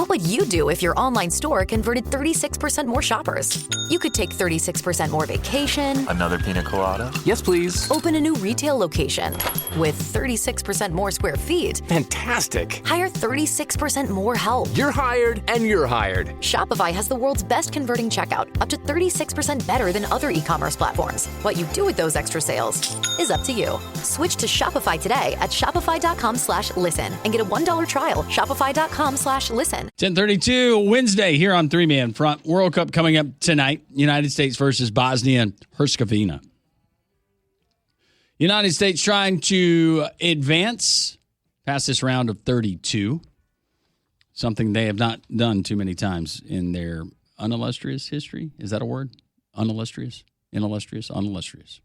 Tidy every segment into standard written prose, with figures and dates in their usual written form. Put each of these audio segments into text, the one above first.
What would you do if your online store converted 36% more shoppers? You could take 36% more vacation. Another pina colada? Yes, please. Open a new retail location with 36% more square feet. Fantastic. Hire 36% more help. You're hired and you're hired. Shopify has the world's best converting checkout, up to 36% better than other e-commerce platforms. What you do with those extra sales is up to you. Switch to Shopify today at shopify.com/listen and get a $1 trial. Shopify.com/listen. 10:32 Wednesday here on Three Man Front. World Cup coming up tonight. United States versus Bosnia and Herzegovina. United States trying to advance past this round of 32. Something they have not done too many times in their unillustrious history. Is that a word? Unillustrious? Inillustrious? Unillustrious.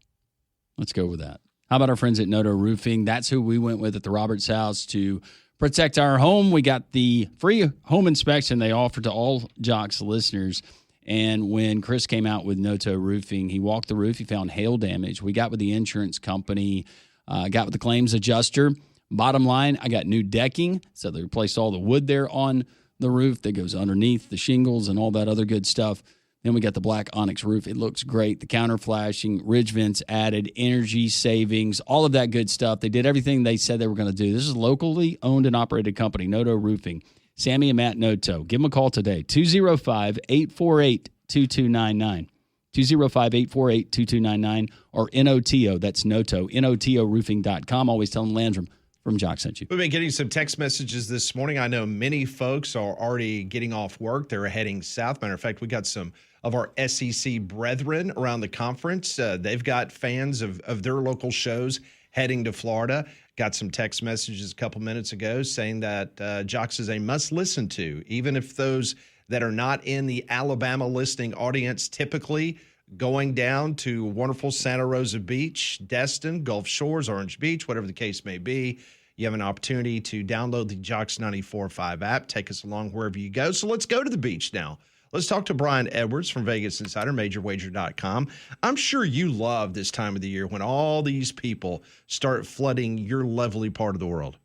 Let's go with that. How about our friends at Noto Roofing? That's who we went with at the Roberts house to protect our home. We got the free home inspection they offer to all Jocks listeners. And when Chris came out with Noto Roofing, he walked the roof. He found hail damage. We got with the insurance company, got with the claims adjuster. Bottom line, I got new decking. So they replaced all the wood there on the roof that goes underneath the shingles and all that other good stuff. Then we got the black onyx roof. It looks great. The counter flashing, ridge vents added, energy savings, all of that good stuff. They did everything they said they were going to do. This is a locally owned and operated company, Noto Roofing. Sammy and Matt Noto. Give them a call today, 205-848-2299. 205-848-2299 or NOTO. That's Noto, NOTOroofing.com. Always tell them Landrum from Jock sent you. We've been getting some text messages this morning. I know many folks are already getting off work. They're heading south. Matter of fact, we got some of our SEC brethren around the conference. They've got fans of their local shows heading to Florida. Got some text messages a couple minutes ago saying that Jocks is a must listen to, even if those that are not in the Alabama listening audience, typically going down to wonderful Santa Rosa Beach, Destin, Gulf Shores, Orange Beach, whatever the case may be. You have an opportunity to download the Jocks 94.5 app. Take us along wherever you go. So let's go to the beach now. Let's talk to Brian Edwards from Vegas Insider, MajorWager.com. I'm sure you love this time of the year when all these people start flooding your lovely part of the world.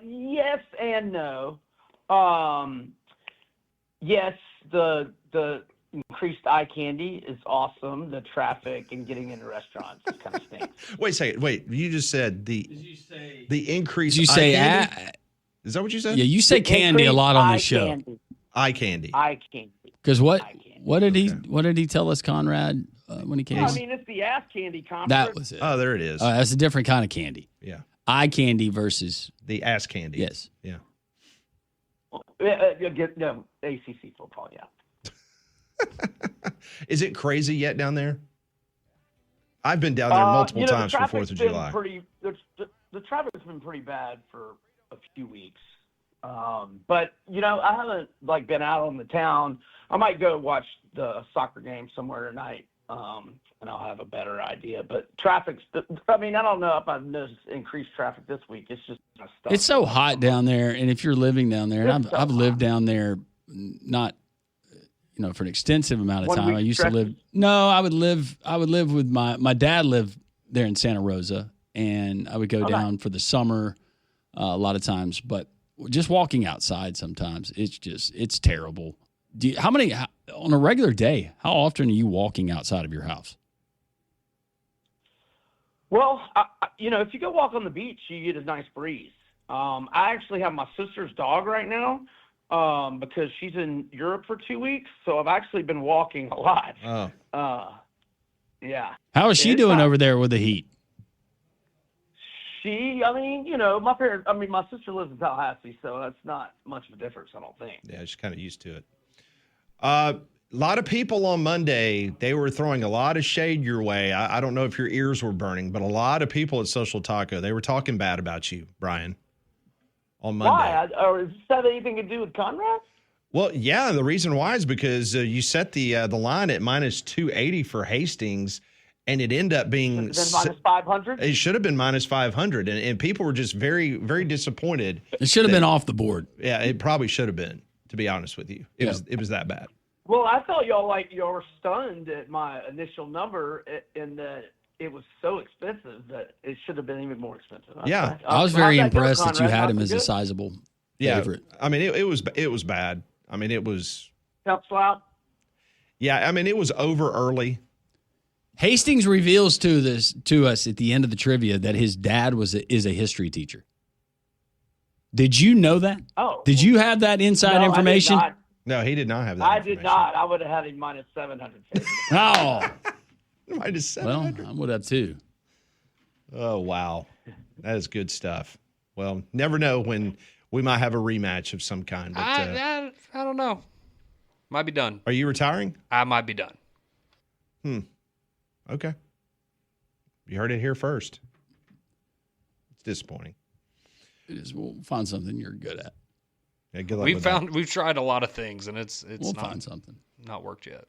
Yes and no. Yes, the increased eye candy is awesome. The traffic and getting into restaurants kind of stinks. Wait a second. Wait, you just said the increased Did you say eye candy? Is that what you said? Yeah, you say candy a lot on the show. Candy. Eye candy. Eye candy. Because what did he tell us, Conrad, when he came? I mean, it's the ass candy conference. That was it. Oh, there it is. That's a different kind of candy. Yeah. Eye candy versus the ass candy. Yes. Yeah. No, ACC football, yeah. Is it crazy yet down there? I've been down there multiple times for 4th of July. The traffic's been pretty bad for a few weeks. But, I haven't, been out on the town. I might go watch the soccer game somewhere tonight, and I'll have a better idea. But I don't know if I've noticed increased traffic this week. It's just stuff. It's so hot down there, and if you're living down there, and I've lived down there, not for an extensive amount of time. I used to live. No, I would live with my dad lived there in Santa Rosa, and I would go down for the summer a lot of times. But just walking outside sometimes, it's terrible. On a regular day? How often are you walking outside of your house? Well, if you go walk on the beach, you get a nice breeze. I actually have my sister's dog right now. Because she's in Europe for 2 weeks, so I've actually been walking a lot. Oh. Yeah. How is she doing over there with the heat? My sister lives in Tallahassee, so that's not much of a difference, I don't think. Yeah, she's kind of used to it. A lot of people on Monday, they were throwing a lot of shade your way. I don't know if your ears were burning, but a lot of people at Social Taco, they were talking bad about you, Brian. On Monday. Why? Or does this have anything to do with Conrad? Well, yeah. The reason why is because you set the line at minus 280 for Hastings, and it ended up being minus 500. It should have been minus 500, and people were just very, very disappointed. It should have been off the board. Yeah, it probably should have been. To be honest with you, it was that bad. Well, I thought y'all were stunned at my initial number, in that it was so expensive that it should have been even more expensive. Yeah. I was very impressed that you had him as a sizable favorite. I mean, it was bad. I mean, it was. Helps out. Yeah, I mean, it was over early. Hastings reveals to us at the end of the trivia that his dad is a history teacher. Did you know that? Oh. Did you have that inside information? I did not. No, he did not have that. I did not. I would have had him minus 700. Oh. Minus 700. Well, I would have too. Oh, wow. That is good stuff. Well, never know when we might have a rematch of some kind. But, I don't know. Might be done. Are you retiring? I might be done. Okay. You heard it here first. It's disappointing. It is. We'll find something you're good at. Yeah, good luck with that. We've tried a lot of things, and We'll find something. Not worked yet.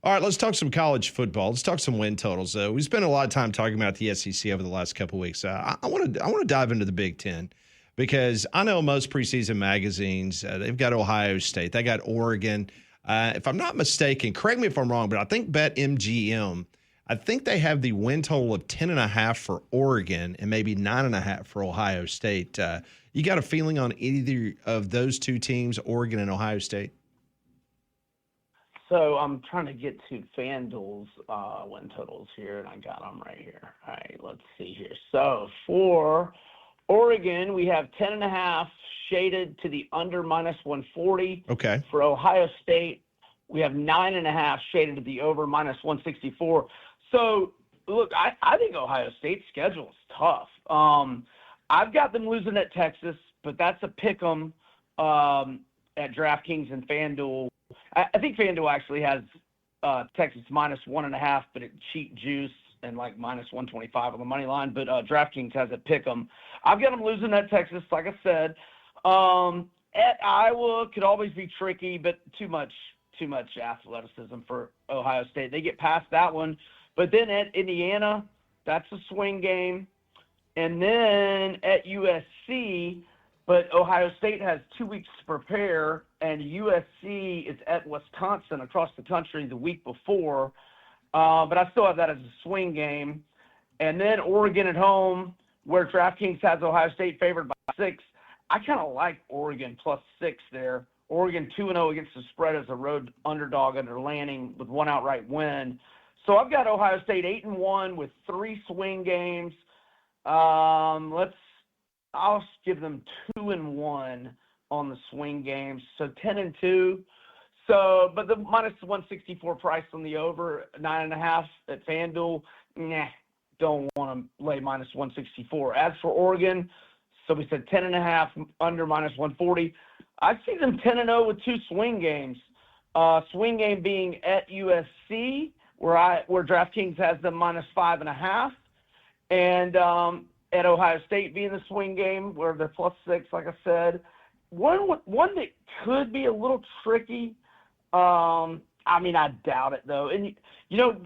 All right, let's talk some college football. Let's talk some win totals. We spent a lot of time talking about the SEC over the last couple of weeks. I want to dive into the Big Ten because I know most preseason magazines, they've got Ohio State. They got Oregon. If I'm not mistaken, correct me if I'm wrong, but I think BetMGM, I think they have the win total of 10.5 for Oregon and maybe 9.5 for Ohio State. You got a feeling on either of those two teams, Oregon and Ohio State? So I'm trying to get to FanDuel's win totals here, and I got them right here. All right, let's see here. So for Oregon, we have 10.5 shaded to the under minus 140. Okay. For Ohio State, we have 9.5 shaded to the over minus 164. So, look, I think Ohio State's schedule is tough. I've got them losing at Texas, but that's a pick 'em at DraftKings and FanDuel. I think FanDuel actually has Texas minus 1.5, but it cheap juice and like minus 125 on the money line. But DraftKings has it pick 'em. I've got them losing at Texas, like I said. At Iowa could always be tricky, but too much athleticism for Ohio State. They get past that one. But then at Indiana, that's a swing game. And then at USC, but Ohio State has 2 weeks to prepare, and USC is at Wisconsin across the country the week before. But I still have that as a swing game. And then Oregon at home, where DraftKings has Ohio State favored by 6. I kind of like Oregon plus 6 there. Oregon 2-0 against the spread as a road underdog under Lanning with one outright win. So I've got Ohio State 8-1 with 3 swing games. I'll give them 2-1 on the swing games, so 10-2. So, but the minus 164 price on the over 9.5 at FanDuel, don't want to lay minus 164. As for Oregon, so we said 10.5 under minus 140. I see them 10-0 with 2 swing games. Swing game being at USC, where DraftKings has them minus 5.5, and at Ohio State being the swing game where they're plus 6, like I said. One that could be a little tricky. I mean, I doubt it though. And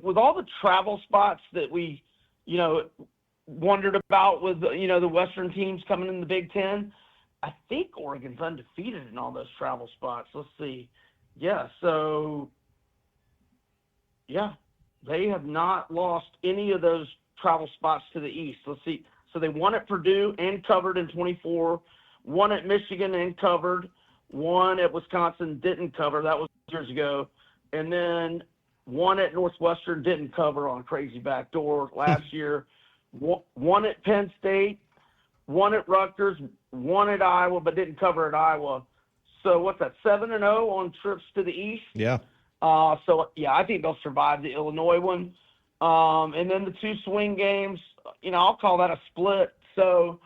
with all the travel spots that we, wondered about with the Western teams coming in the Big Ten, I think Oregon's undefeated in all those travel spots. Let's see. Yeah, so they have not lost any of those travel spots to the East. Let's see. So they won at Purdue and covered in 24, won at Michigan and covered, won at Wisconsin, didn't cover. That was years ago. And then won at Northwestern, didn't cover on a crazy backdoor last year. Won at Penn State, won at Rutgers, won at Iowa, but didn't cover at Iowa. So what's that, 7-0 on trips to the East? Yeah. I think they'll survive the Illinois one. And then the 2 swing games, I'll call that a split. So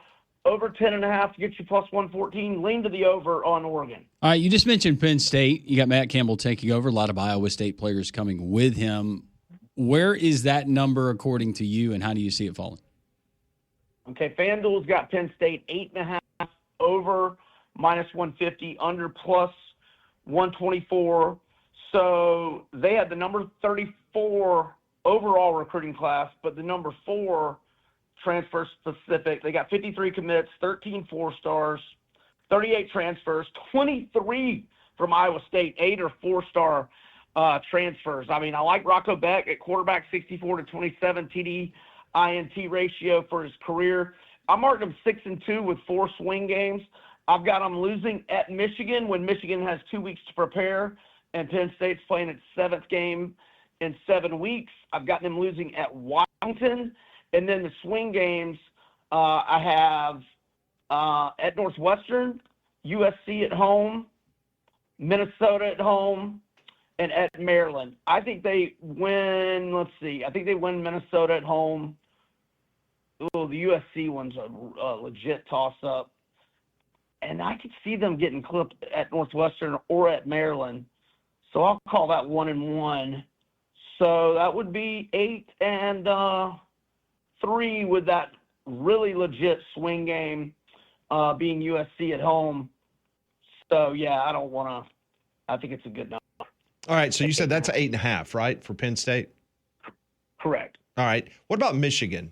over 10.5 gets you plus 114. Lean to the over on Oregon. All right, you just mentioned Penn State. You got Matt Campbell taking over. A lot of Iowa State players coming with him. Where is that number according to you, and how do you see it falling? Okay, FanDuel's got Penn State 8.5 over minus 150, under plus 124. So they had the number 34 overall recruiting class, but the number 4 transfer specific. They got 53 commits, 13 4-stars, 38 transfers, 23 from Iowa State, 8 or 4-star transfers. I mean, I like Rocco Beck at quarterback, 64-27 TD INT ratio for his career. I marked him 6-2 with 4 swing games. I've got them losing at Michigan when Michigan has 2 weeks to prepare, and Penn State's playing its 7th game in 7 weeks. I've got them losing at Washington. And then the swing games, I have at Northwestern, USC at home, Minnesota at home, and at Maryland. I think they win, I think they win Minnesota at home. Oh, the USC one's a legit toss-up. And I could see them getting clipped at Northwestern or at Maryland. So I'll call that 1-1. So that would be 8-3 with that really legit swing game being USC at home. So, yeah, I think it's a good number. All right, so you said that's 8.5, right, for Penn State? Correct. All right. What about Michigan?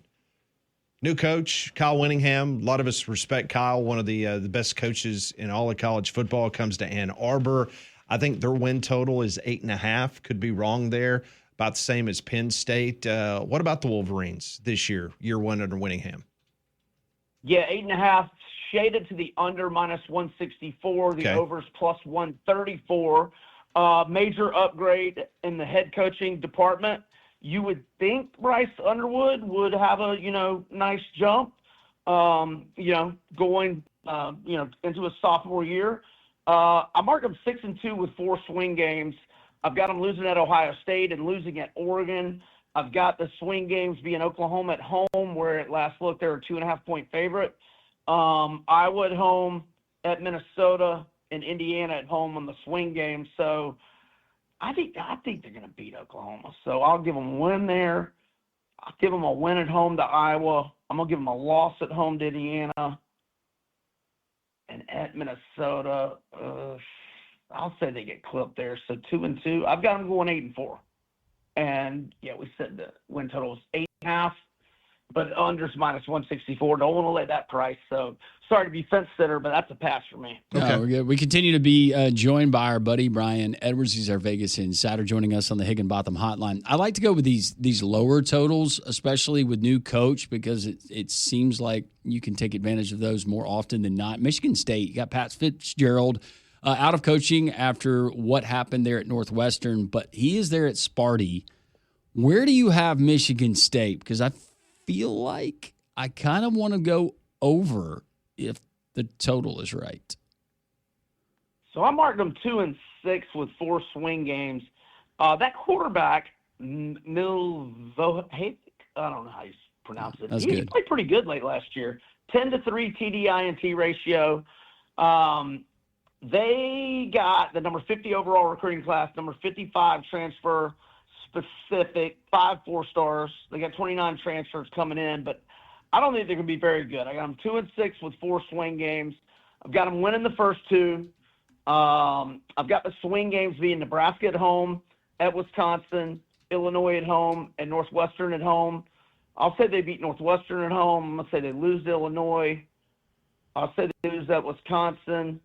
New coach, Kyle Whittingham. A lot of us respect Kyle, one of the best coaches in all of college football. Comes to Ann Arbor. I think their win total is 8.5. Could be wrong there. About the same as Penn State. What about the Wolverines this year one under Whittingham? Yeah, 8.5. Shaded to the under -164. The overs +134. Major upgrade in the head coaching department. You would think Bryce Underwood would have a, nice jump, going, into a sophomore year. I mark them 6-2 with 4 swing games. I've got them losing at Ohio State and losing at Oregon. I've got the swing games being Oklahoma at home, where at last look they're a 2.5-point favorite. Iowa at home, at Minnesota, and Indiana at home on the swing game. So I think they're going to beat Oklahoma. So I'll give them a win there. I'll give them a win at home to Iowa. I'm going to give them a loss at home to Indiana. And at Minnesota, I'll say they get clipped there. So 2-2. I've got them going 8-4. And, yeah, we said the win total was 8.5. But unders -164. Don't want to let that price. So sorry to be fence sitter, but that's a pass for me. Okay. No, we're good. We continue to be joined by our buddy Brian Edwards. He's our Vegas insider, joining us on the Higginbotham Hotline. I like to go with these lower totals, especially with new coach, because it seems like you can take advantage of those more often than not. Michigan State, you got Pat Fitzgerald out of coaching after what happened there at Northwestern, but he is there at Sparty. Where do you have Michigan State? Because I feel like I kind of want to go over if the total is right. So I marked them 2-6 with 4 swing games. That quarterback, Milvoje, I don't know how you pronounce it. He played pretty good late last year. 10-3 TD-INT ratio. They got the number 50 overall recruiting class, number 55 transfer specific, 5 4-stars. They got 29 transfers coming in, but I don't think they're going to be very good. I got them 2-6 with 4 swing games. I've got them winning the first 2. I've got the swing games being Nebraska at home, at Wisconsin, Illinois at home, and Northwestern at home. I'll say they beat Northwestern at home. I'm going to say they lose to Illinois. I'll say they lose at Wisconsin.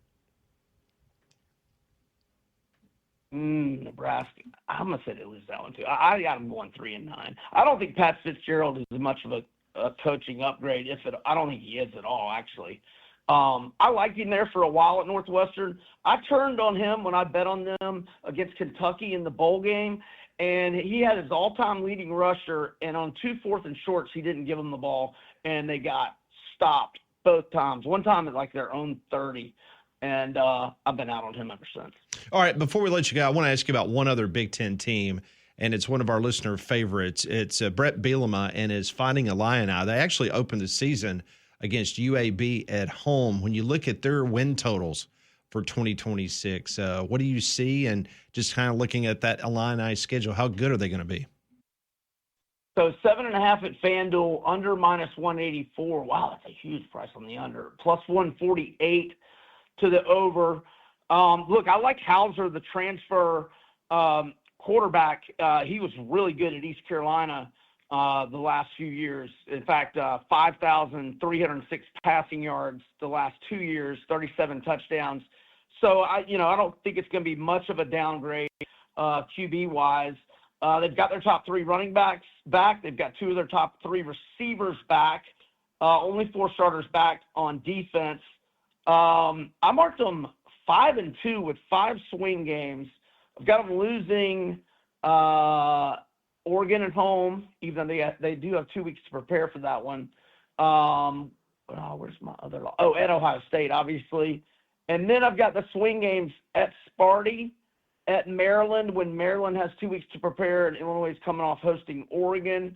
Nebraska. I'm going to say they lose that one, too. I got them going 3-9. I don't think Pat Fitzgerald is much of a coaching upgrade. I don't think he is at all, actually. I liked him there for a while at Northwestern. I turned on him when I bet on them against Kentucky in the bowl game, and he had his all-time leading rusher, and on 2 4th and shorts, he didn't give them the ball, and they got stopped both times. One time at like their own 30. And I've been out on him ever since. All right, before we let you go, I want to ask you about one other Big Ten team, and it's one of our listener favorites. It's Brett Bielema and his Fighting Illini. They actually opened the season against UAB at home. When you look at their win totals for 2026, what do you see? And just kind of looking at that Illini schedule, how good are they going to be? So 7.5 at FanDuel, under -184. Wow, that's a huge price on the under. +148 to the over. Look, I like Hauser, the transfer quarterback. He was really good at East Carolina the last few years. In fact, 5,306 passing yards the last 2 years, 37 touchdowns. So, I don't think it's going to be much of a downgrade QB-wise. They've got their top 3 running backs back. They've got 2 of their top 3 receivers back. Only 4 starters back on defense. I marked them 5-2 with 5 swing games. I've got them losing Oregon at home, even though they do have 2 weeks to prepare for that one. Where's my other? At Ohio State, obviously. And then I've got the swing games at Sparty, at Maryland, when Maryland has 2 weeks to prepare, and Illinois is coming off hosting Oregon,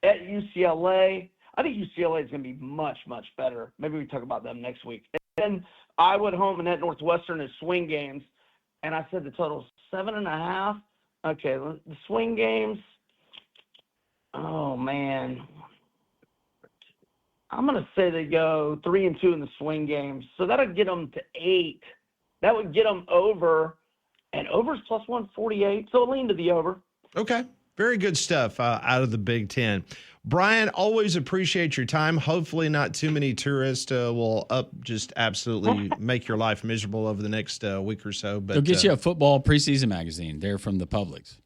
at UCLA. I think UCLA is going to be much, much better. Maybe we talk about them next week. And Iowa at home and at Northwestern is swing games. And I said the total is 7.5. Okay, the swing games. Oh, man. I'm going to say they go 3-2 in the swing games. So that would get them to 8. That would get them over. And over's plus 148. So lean to the over. Okay. Very good stuff out of the Big Ten. Brian, always appreciate your time. Hopefully not too many tourists will just absolutely make your life miserable over the next week or so. But they'll get you a football preseason magazine. They're from the Publix.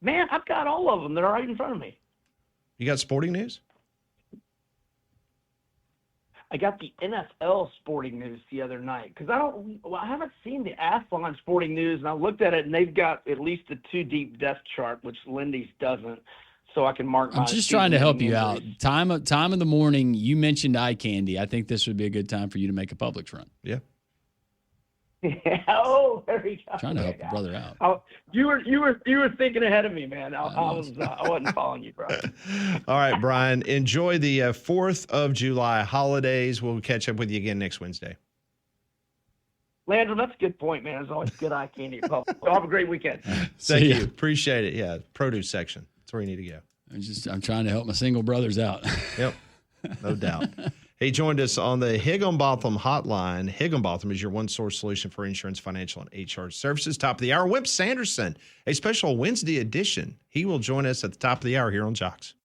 Man, I've got all of them. They're right in front of me. You got sporting news? I got the NFL sporting news the other night because I haven't seen the Athlon sporting news, and I looked at it, and they've got at least a 2 deep depth chart, which Lindy's doesn't. So I can mark. I'm just trying to help you out. Time of the morning. You mentioned eye candy. I think this would be a good time for you to make a Publix run. Yeah. Oh, there you go. Trying to help your brother out. You were thinking ahead of me, man. I wasn't following you, bro. All right, Brian. Enjoy the 4th of July holidays. We'll catch up with you again next Wednesday. Landon, that's a good point, man. There's always good eye candy. Have a great weekend. Thank you. Appreciate it. Yeah, produce section. That's where you need to go. I'm trying to help my single brothers out. Yep, no doubt. He joined us on the Higginbotham hotline. Higginbotham is your one-source solution for insurance, financial, and HR services. Top of the hour, Wimp Sanderson, a special Wednesday edition. He will join us at the top of the hour here on Jocks.